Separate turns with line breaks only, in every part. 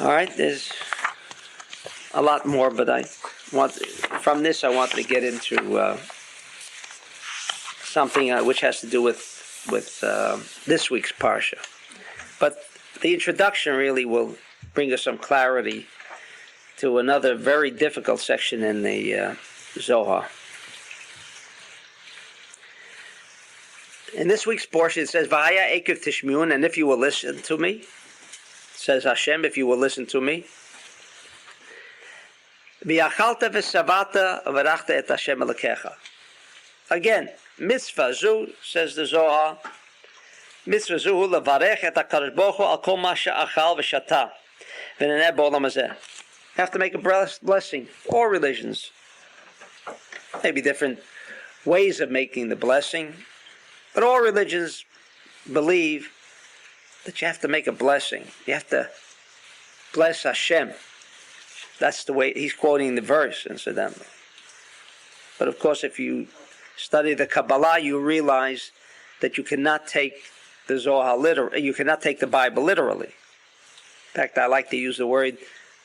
All right, there's a lot more, but I want to get into something which has to do with this week's parsha. But the introduction really will bring us some clarity to another very difficult section in the Zohar. In this week's portion, it says, "V'haya Ekev tishmiun," and if you will listen to me, says Hashem, if you will listen to me. V'yachalta v'savata v'rachta et Hashem Elokecha. Again, mitzvah zu, says the Zohar, mitzvah zu levarech et HaKadosh Baruch Hu al kol ma she'achal v'shata v'neneh b'olam hazeh. You have to make a blessing. All religions, maybe different ways of making the blessing, but all religions believe that you have to make a blessing. You have to bless Hashem. That's the way he's quoting the verse, incidentally. But of course, if you study the Kabbalah, you realize that you cannot take the Zohar literally. You cannot take the Bible literally. In fact, I like to use the word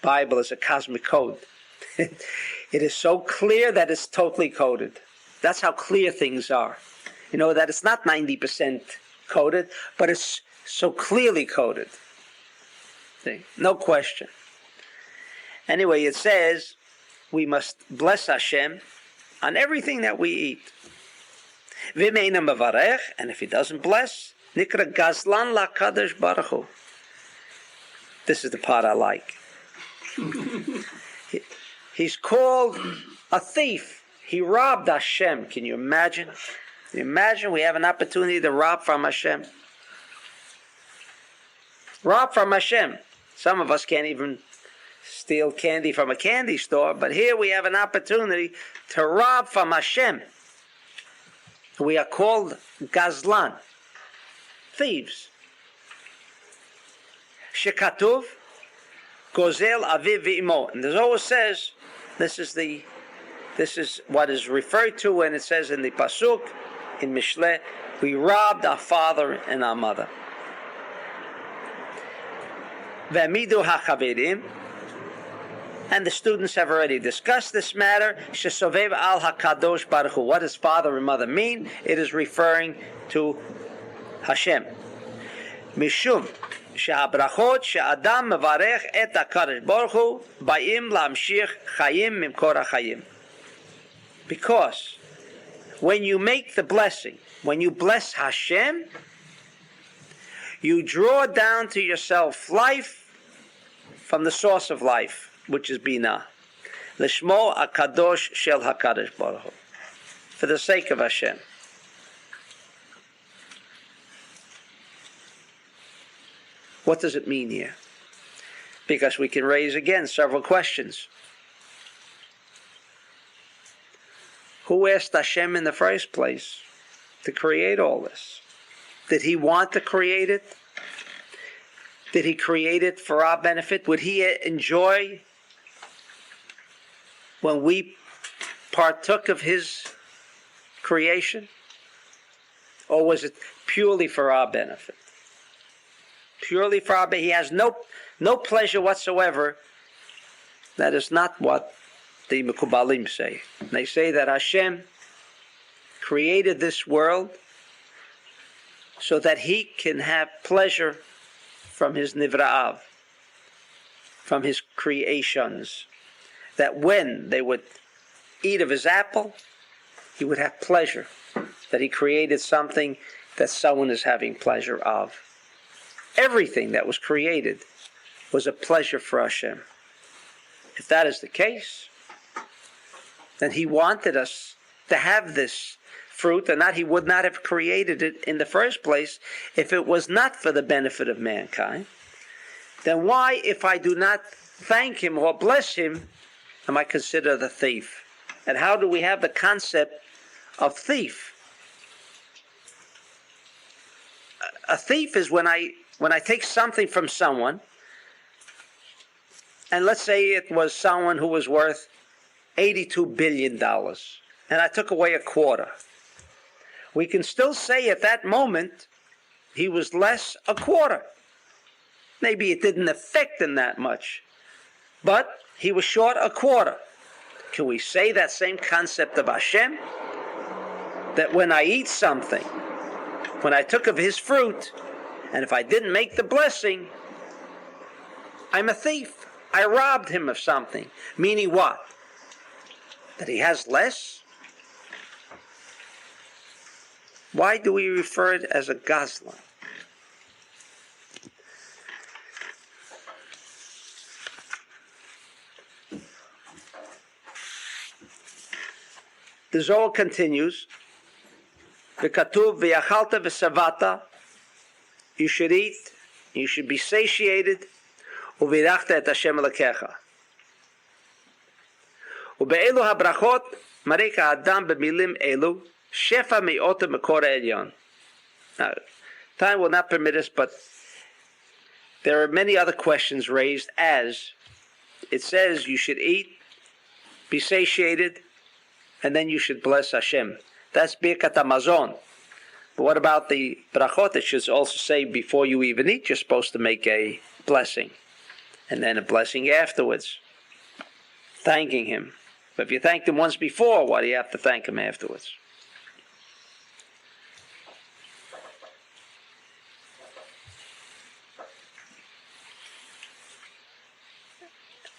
Bible as a cosmic code. It is so clear that it's totally coded. That's how clear things are. You know, that it's not 90% coded, but it's so clearly coded. See? No question. Anyway, it says we must bless Hashem on everything that we eat. V'meina mevarech, and if he doesn't bless, nikra gazlan lakadosh baruch hu. This is the part I like. He's called a thief. He robbed Hashem. Can you imagine? Can you imagine we have an opportunity to rob from Hashem? Rob from Hashem. Some of us can't even steal candy from a candy store, but here we have an opportunity to rob from Hashem. We are called Gazlan, thieves. Shekatuv, Gozel Aviv V'imo. And the Zohar says, this is what is referred to when it says in the Pasuk, in Mishle, we robbed our father and our mother. V'amidu hachaverim, and the students have already discussed this matter. Shesovev al hakadosh baruch hu. What does father and mother mean? It is referring to Hashem. Mishum shehabrachot she'adam mevarech et HaKadosh Baruch Hu ba'im lamshich chayim mimkor hachayim. Because when you make the blessing, when you bless Hashem, you draw down to yourself life from the source of life, which is Binah. L'shmo HaKadosh shel HaKadosh Baruch Hu. For the sake of Hashem. What does it mean here? Because we can raise again several questions. Who asked Hashem in the first place to create all this? Did he want to create it? Did he create it for our benefit? Would he enjoy when we partook of his creation? Or was it purely for our benefit? Purely for our benefit. He has no pleasure whatsoever. That is not what the Mekubalim say. They say that Hashem created this world so that he can have pleasure from his nivra'av, from his creations, that when they would eat of his apple, he would have pleasure, that he created something that someone is having pleasure of. Everything that was created was a pleasure for Hashem. If that is the case, then he wanted us to have this fruit, and that he would not have created it in the first place if it was not for the benefit of mankind. Then why, if I do not thank him or bless him, am I considered a thief? And how do we have the concept of thief? A thief is when I take something from someone, and let's say it was someone who was worth $82 billion, and I took away a quarter. We can still say at that moment he was less a quarter. Maybe it didn't affect him that much, but he was short a quarter. Can we say that same concept of Hashem? That when I eat something, when I took of his fruit, and if I didn't make the blessing, I'm a thief. I robbed him of something. Meaning what? That he has less? Why do we refer it as a gazlan? The Zohar continues, V'katuv v'yachalta v'savata, you should eat, you should be satiated, u'virachta et Hashem Elokecha. U'be'elu habrachot, mareka adam b'milim elu, shefa me'ota mekor elyon. Now, time will not permit us, but there are many other questions raised as it says you should eat, be satiated, and then you should bless Hashem. That's Birkat HaMazon. But what about the brachot? It should also say before you even eat, you're supposed to make a blessing. And then a blessing afterwards. Thanking him. But if you thanked him once before, why do you have to thank him afterwards?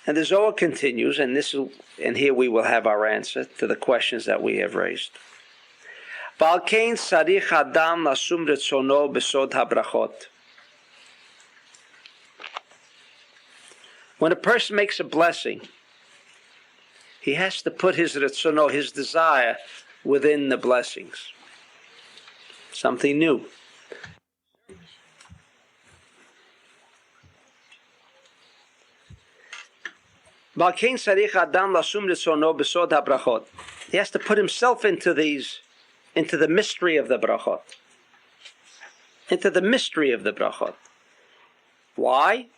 And the Zohar continues, and here we will have our answer to the questions that we have raised. When a person makes a blessing, he has to put his retzono, his desire, within the blessings. Something new. He has to put himself into the mystery of the brachot. Into the mystery of the brachot. Why?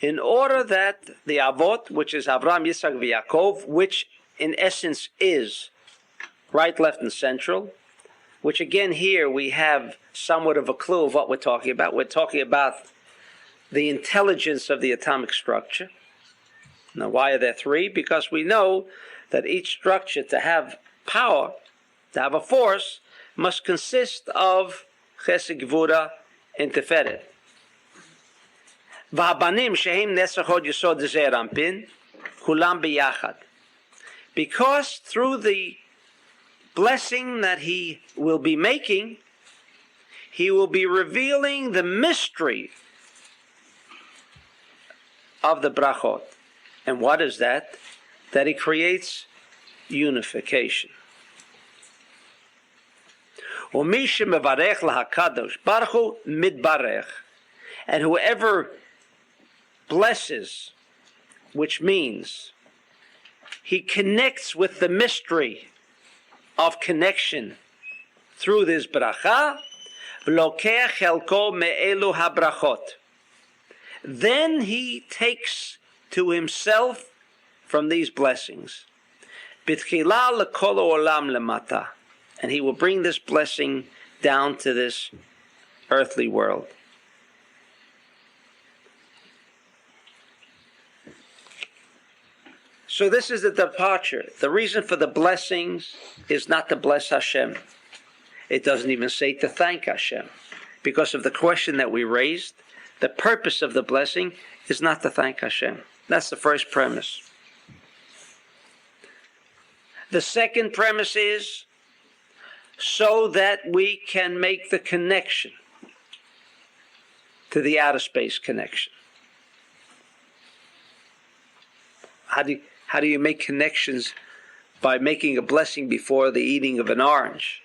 In order that the avot, which is Avraham, Yitzchak, Yaakov, which in essence is right, left, and central, which again here we have somewhat of a clue of what we're talking about. We're talking about the intelligence of the atomic structure. Now, why are there three? Because we know that each structure, to have power, to have a force, must consist of chesed, gvura, and teferet. V'habanim shehem nesachot yesod zeir anpin, kulam biyachad. Because through the blessing that he will be making, he will be revealing the mystery of the brachot. And what is that? That he creates unification. U'misha mevarech lahakadosh baruch hu mitbarech. And whoever blesses, which means he connects with the mystery of connection through this bracha, v'lokech chelko me'elu habrachot. Then he takes to himself from these blessings. B'tchila lekol olam lemata. And he will bring this blessing down to this earthly world. So this is the departure. The reason for the blessings is not to bless Hashem. It doesn't even say to thank Hashem. Because of the question that we raised, the purpose of the blessing is not to thank Hashem. That's the first premise. The second premise is so that we can make the connection to the outer space connection. How do you make connections? By making a blessing before the eating of an orange.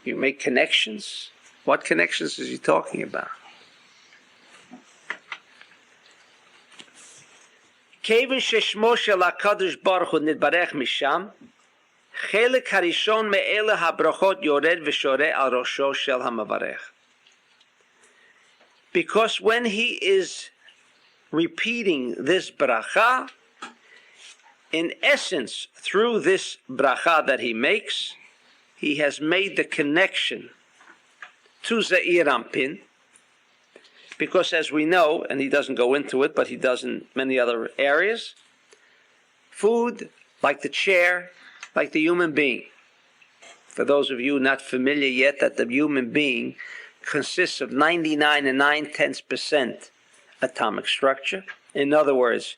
You make connections? What connections is he talking about? Kevin sheshmo shel HaKadosh Baruch Hu nitbarech misham, chelek harishon me'ele habrachot yored v'shoreh al rosho shel hamavarech. Because when he is repeating this bracha, in essence, through this bracha that he makes, he has made the connection to Ze'ir Ampin, because as we know, and he doesn't go into it, but he does in many other areas, food, like the chair, like the human being. For those of you not familiar yet, that the human being consists of 99 and 9/10% atomic structure. In other words,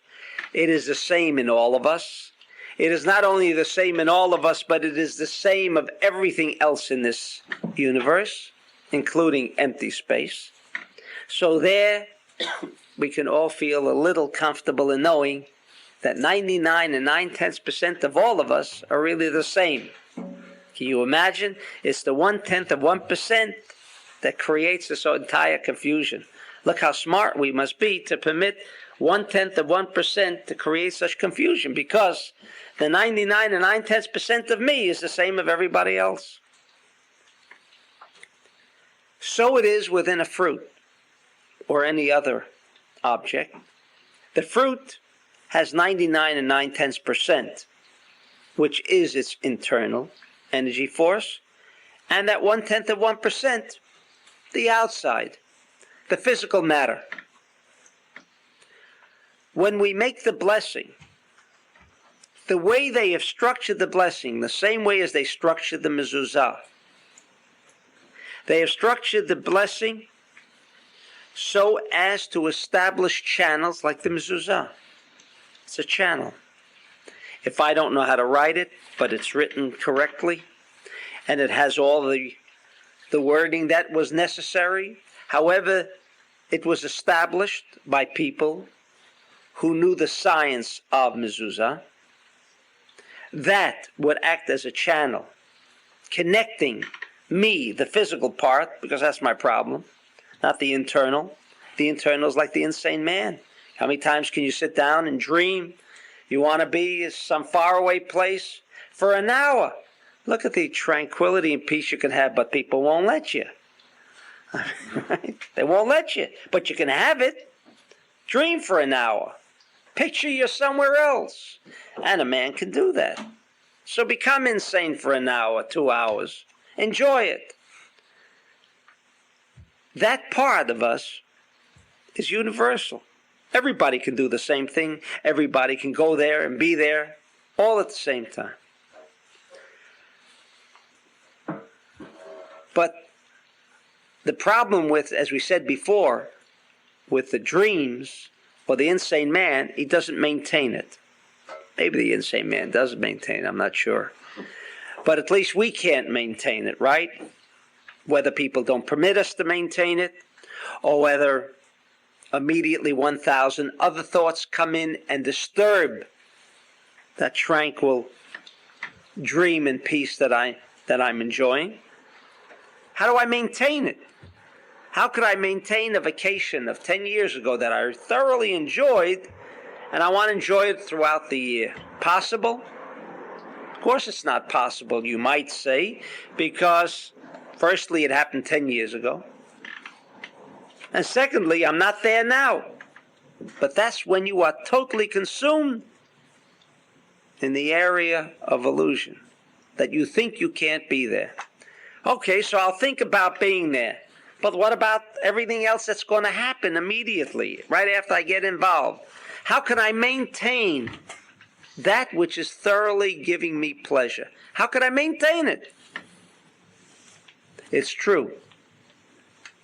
it is the same in all of us. It is not only the same in all of us, but it is the same of everything else in this universe, including empty space. So there, we can all feel a little comfortable in knowing that 99 and 9/10% of all of us are really the same. Can you imagine? It's the 1/10 of 1% that creates this entire confusion. Look how smart we must be to permit 1/10 of 1% to create such confusion, because the 99 and 9/10% of me is the same of everybody else. So it is within a fruit or any other object. The fruit has 99 and 9/10%, which is its internal energy force, and that 1/10 of 1%, the outside, the physical matter. When we make the blessing, the way they have structured the blessing, the same way as they structured the mezuzah, they have structured the blessing so as to establish channels like the mezuzah. It's a channel. If I don't know how to write it, but it's written correctly, and it has all the wording that was necessary, however, it was established by people who knew the science of mezuzah, that would act as a channel, connecting me, the physical part, because that's my problem, not the internal. The internal is like the insane man. How many times can you sit down and dream you want to be in some faraway place for an hour? Look at the tranquility and peace you can have, but people won't let you. Right? They won't let you, but you can have it. Dream for an hour. Picture you're somewhere else. And a man can do that. So become insane for an hour, 2 hours. Enjoy it. That part of us is universal. Everybody can do the same thing. Everybody can go there and be there all at the same time. But the problem with, as we said before, with the dreams or the insane man, he doesn't maintain it. Maybe the insane man does maintain it, I'm not sure. But at least we can't maintain it, right? Whether people don't permit us to maintain it, or whether immediately 1,000 other thoughts come in and disturb that tranquil dream and peace that I'm enjoying. How do I maintain it? How could I maintain a vacation of 10 years ago that I thoroughly enjoyed, and I want to enjoy it throughout the year? Possible? Of course it's not possible, you might say, because firstly, it happened 10 years ago. And secondly, I'm not there now. But that's when you are totally consumed in the area of illusion, that you think you can't be there. Okay, so I'll think about being there. But what about everything else that's going to happen immediately, right after I get involved? How can I maintain that which is thoroughly giving me pleasure? How can I maintain it? It's true.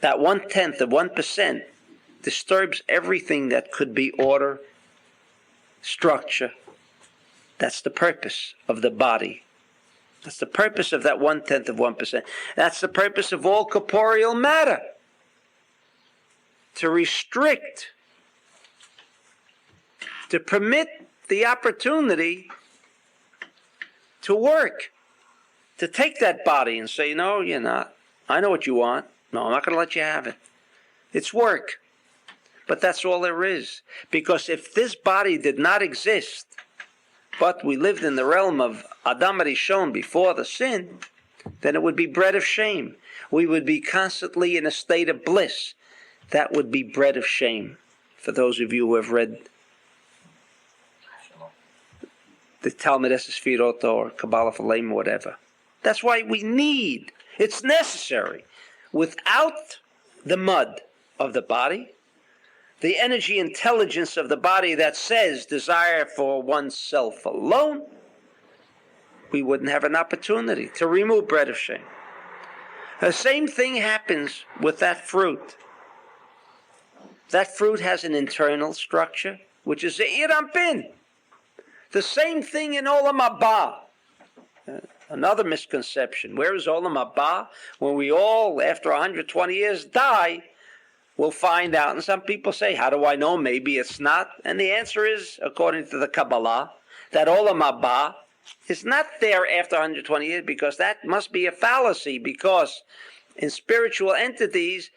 That 1/10 of 1% disturbs everything that could be order, structure. That's the purpose of the body. That's the purpose of that 1/10 of 1%. That's the purpose of all corporeal matter. To restrict, to permit the opportunity to work, to take that body and say, no, you're not. I know what you want. No, I'm not going to let you have it. It's work. But that's all there is. Because if this body did not exist, but we lived in the realm of Adam Rishon before the sin, then it would be bread of shame. We would be constantly in a state of bliss. That would be bread of shame. For those of you who have read the Talmud Esesfirot or Kabbalah Falem or whatever. That's why we need, it's necessary. Without the mud of the body, the energy intelligence of the body that says desire for oneself alone, we wouldn't have an opportunity to remove bread of shame. The same thing happens with that fruit. That fruit has an internal structure, which is the irampin. The same thing in Olam Haba. Another misconception. Where is Olam Haba? When we all, after 120 years, die, we'll find out. And some people say, how do I know? Maybe it's not. And the answer is, according to the Kabbalah, that Olam Haba is not there after 120 years, because that must be a fallacy, because in spiritual entities,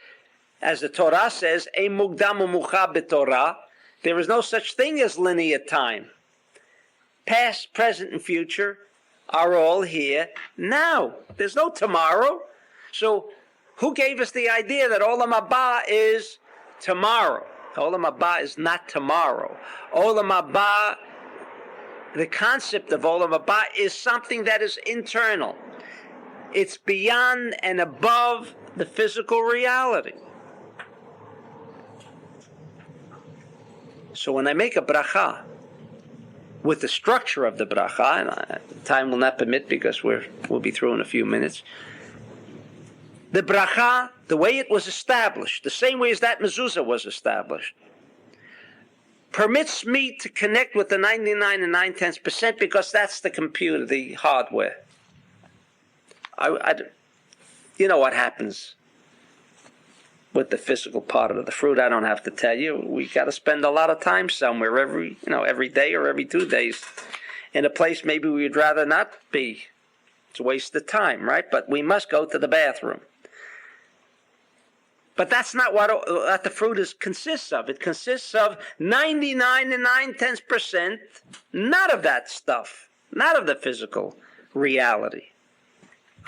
as the Torah says, Ein mukdam u'muchar b'Torah, there is no such thing as linear time. Past, present, and future are all here now. There's no tomorrow. So who gave us the idea that Olam Haba is tomorrow? Olam Haba is not tomorrow. Olam Haba, the concept of Olam Haba is something that is internal. It's beyond and above the physical reality. So when I make a bracha, with the structure of the bracha, and time will not permit because we'll be through in a few minutes, the bracha, the way it was established, the same way as that mezuzah was established, permits me to connect with the 99 and 9/10% because that's the computer, the hardware. You know what happens with the physical part of the fruit. I don't have to tell you. We got to spend a lot of time somewhere every day or every 2 days in a place maybe we'd rather not be. It's a waste of time, right? But we must go to the bathroom. But that's not what the fruit consists of. It consists of 99 and 9/10%, not of that stuff, not of the physical reality,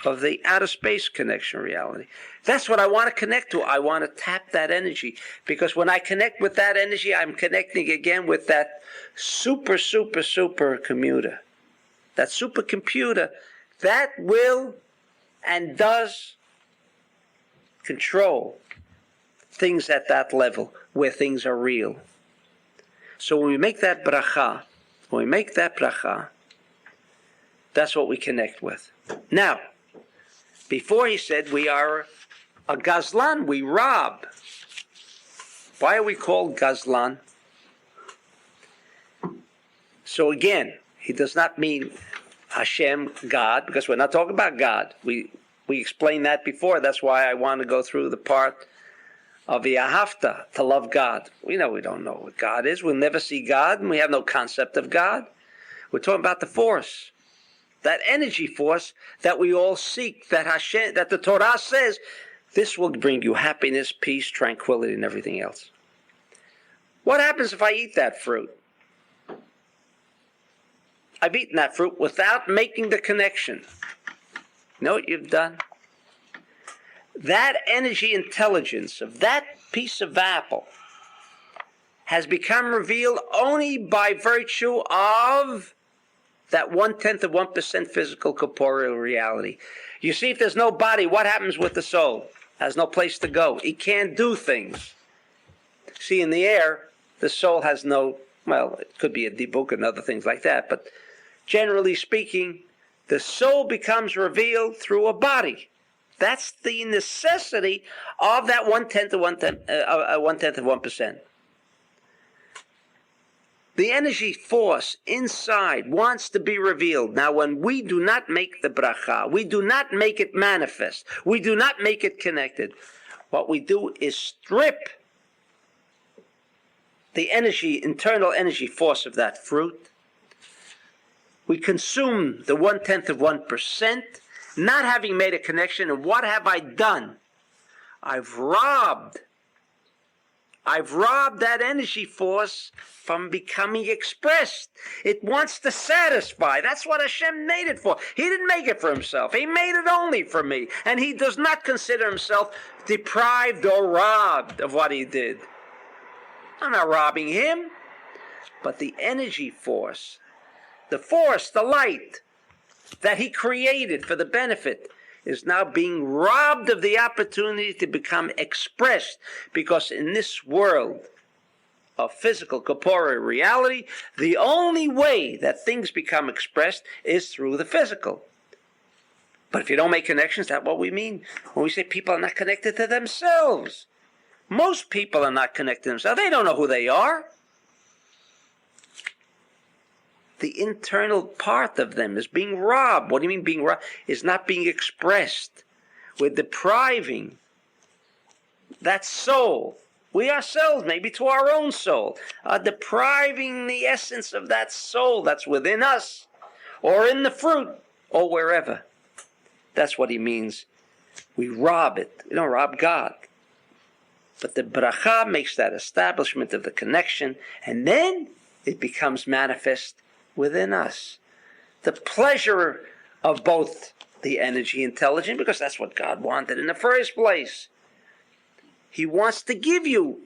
of the outer space connection reality. That's what I want to connect to. I want to tap that energy, because when I connect with that energy, I'm connecting again with that super computer. That supercomputer that will and does control things at that level where things are real. So when we make that bracha, that's what we connect with. Now, before he said we are a gazlan, we rob. Why are we called gazlan? So again, he does not mean Hashem, God, because we're not talking about God. We explained that before. That's why I want to go through the part of Yahavta, to love God. We don't know what God is. We'll never see God, and we have no concept of God. We're talking about the force, that energy force that we all seek, that Hashem, that the Torah says, this will bring you happiness, peace, tranquility, and everything else. What happens if I eat that fruit? I've eaten that fruit without making the connection. You know what you've done? That energy intelligence of that piece of apple has become revealed only by virtue of that 1/10% physical corporeal reality. You see, if there's no body, what happens with the soul? Has no place to go. It can't do things. See, in the air, the soul has no, well, it could be a dibuk and other things like that, but generally speaking, the soul becomes revealed through a body. That's the necessity of that 1/10 of 1%. The energy force inside wants to be revealed. Now, when we do not make the bracha, we do not make it manifest, we do not make it connected, what we do is strip the energy, internal energy force of that fruit. We consume the 1/10 of 1%, not having made a connection. And what have I done? I've robbed that energy force from becoming expressed. It wants to satisfy. That's what Hashem made it for. He didn't make it for himself. He made it only for me. And he does not consider himself deprived or robbed of what he did. I'm not robbing him. But the energy force, the light that he created for the benefit, is now being robbed of the opportunity to become expressed, because in this world of physical corporeal reality, the only way that things become expressed is through the physical. But if you don't make connections, that's what we mean when we say people are not connected to themselves. Most people are not connected to themselves. They don't know who they are. The internal part of them is being robbed. What do you mean being robbed? Is not being expressed. We're depriving that soul. We ourselves, maybe to our own soul, are depriving the essence of that soul that's within us, or in the fruit, or wherever. That's what he means. We rob it. We don't rob God. But the bracha makes that establishment of the connection, and then it becomes manifest within us. The pleasure of both the energy intelligence, because that's what God wanted in the first place. He wants to give you,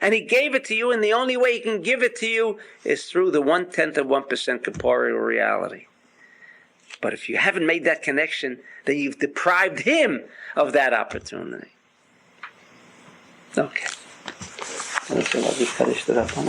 and he gave it to you, and the only way he can give it to you is through the 1/10 of 1% corporeal reality. But if you haven't made that connection, then you've deprived him of that opportunity. Okay. Let's see what we finished it up on.